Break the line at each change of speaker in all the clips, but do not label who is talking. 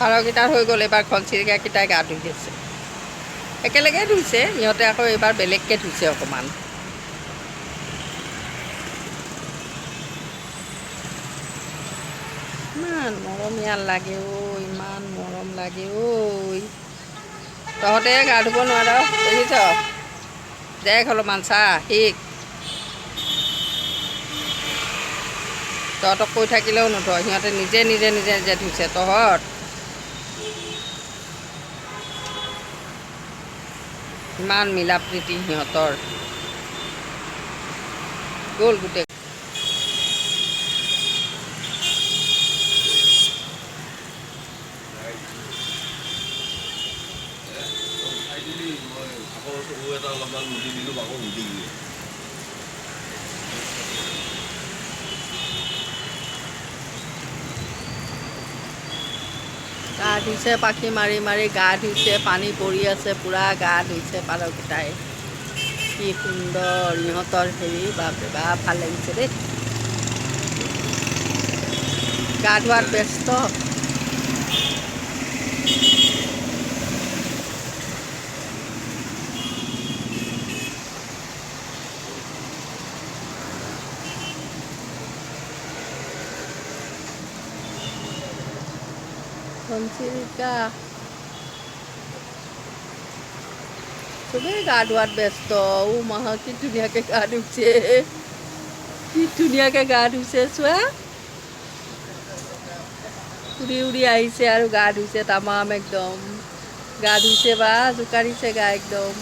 পাৰকেইটাৰ হৈ গ'ল। এইবাৰ ঘনচিৰিকাকেইটাই গা ধুই দিছে, একেলগে ধুইছে সিহঁতে, আকৌ এইবাৰ বেলেগকৈ ধুইছে অকণমান। ইমান মৰমীয়াল লাগে অ', ইমান মৰম লাগে ঐ। তহঁতে গা ধুব নোৱাৰ, দেখিছ? দেখ অলপমান চা, শিক। তহঁতক কৈ থাকিলেও নধয়, সিহঁতে নিজে নিজে নিজে নিজে ধুইছে। তহঁত ইমান মিলা প্ৰীতি সিহঁতৰ, গ'ল গোটেই। গা ধুইছে, পাখি মাৰি মাৰি গা ধুইছে, পানী পৰি আছে, পূৰা গা ধুইছে পাৰকেইটাই। কি সুন্দৰ ইহঁতৰ হেৰি, বাপৰে বাপ, ভাল লাগিছে দেই। গা ধোৱাত ব্যস্ত। ঘনচিৰিকা চবেই গা ধোৱাত ব্যস্ত। মাহা কি ধুনীয়াকৈ গা ধুইছে, কি ধুনীয়াকৈ গা ধুইছে চোৱা। উৰি উৰি আহিছে আৰু গা ধুইছে তামাম একদম। গা ধুইছে বা জোকাৰিছে গা একদম।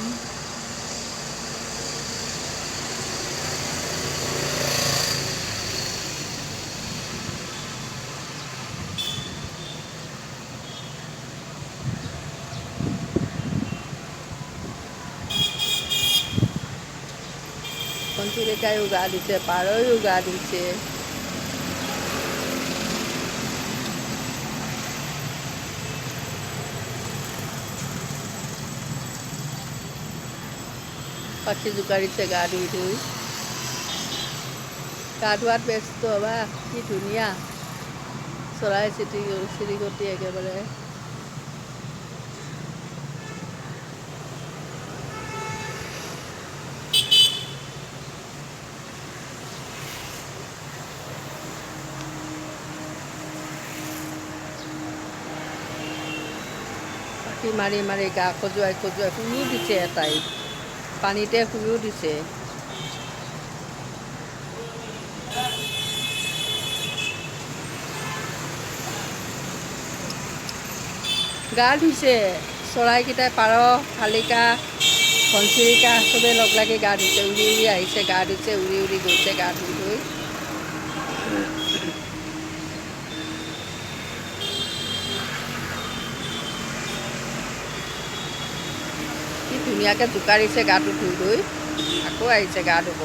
ঘনচিৰিকায়ো গা ধুইছে, পাৰয়ো গা ধুইছে। পাখি জোকাৰিছে গা ধুই ধুই। গা ধোৱাত ব্যস্ত বা কি ধুনীয়া চৰাই চিৰিকটি একেবাৰে। পাখি মাৰি মাৰি গা খজুৱাই খজুৱাই শুইও দিছে এটাই, পানীতে শুইও দিছে। গা ধুইছে চৰাইকেইটাই, পাৰ, শালিকা, ঘনচিৰিকা চবেই লগ লাগি গা ধুইছে। উৰি উৰি আহিছে, গা ধুইছে, উৰি উৰি গৈছে গা ধুই ধুই। কি ধুনীয়াকৈ জোকাৰিছে গাটো ধুই ধুই, আকৌ আহিছে গা ধুব।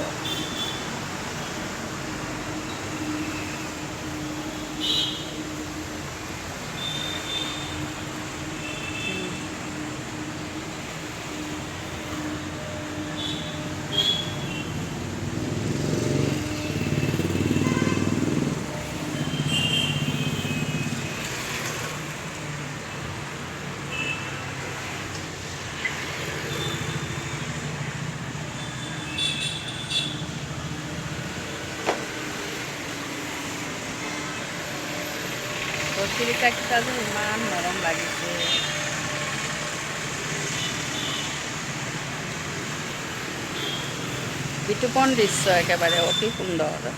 ঘনচিৰিকাকেইটা যে ইমান মৰম লাগিছে। বিতুপন দৃশ্য একেবাৰে অতি সুন্দৰ।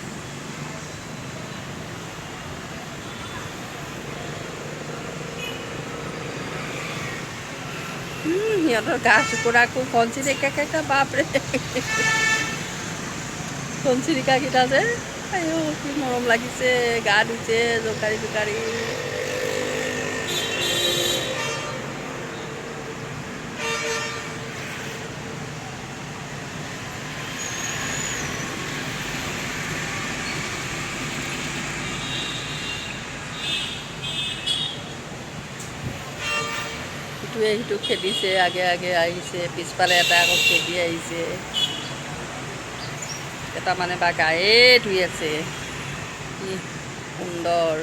সিহঁতৰ গা চুকুৰাকো ঘনচিৰিকাকেইটা বাপৰে। ঘনচিৰিকাকেইটা যে আইও কি মৰম লাগিছে, গা ধুইছে জোকাৰি জোকাৰি। ইটোৱে সিটোক খেদিছে, আগে আগে আহিছে, পিছফালে এটা আকৌ খেদি আহিছে। এটা মানে বা গায়ে ধুই আছে, কি সুন্দৰ।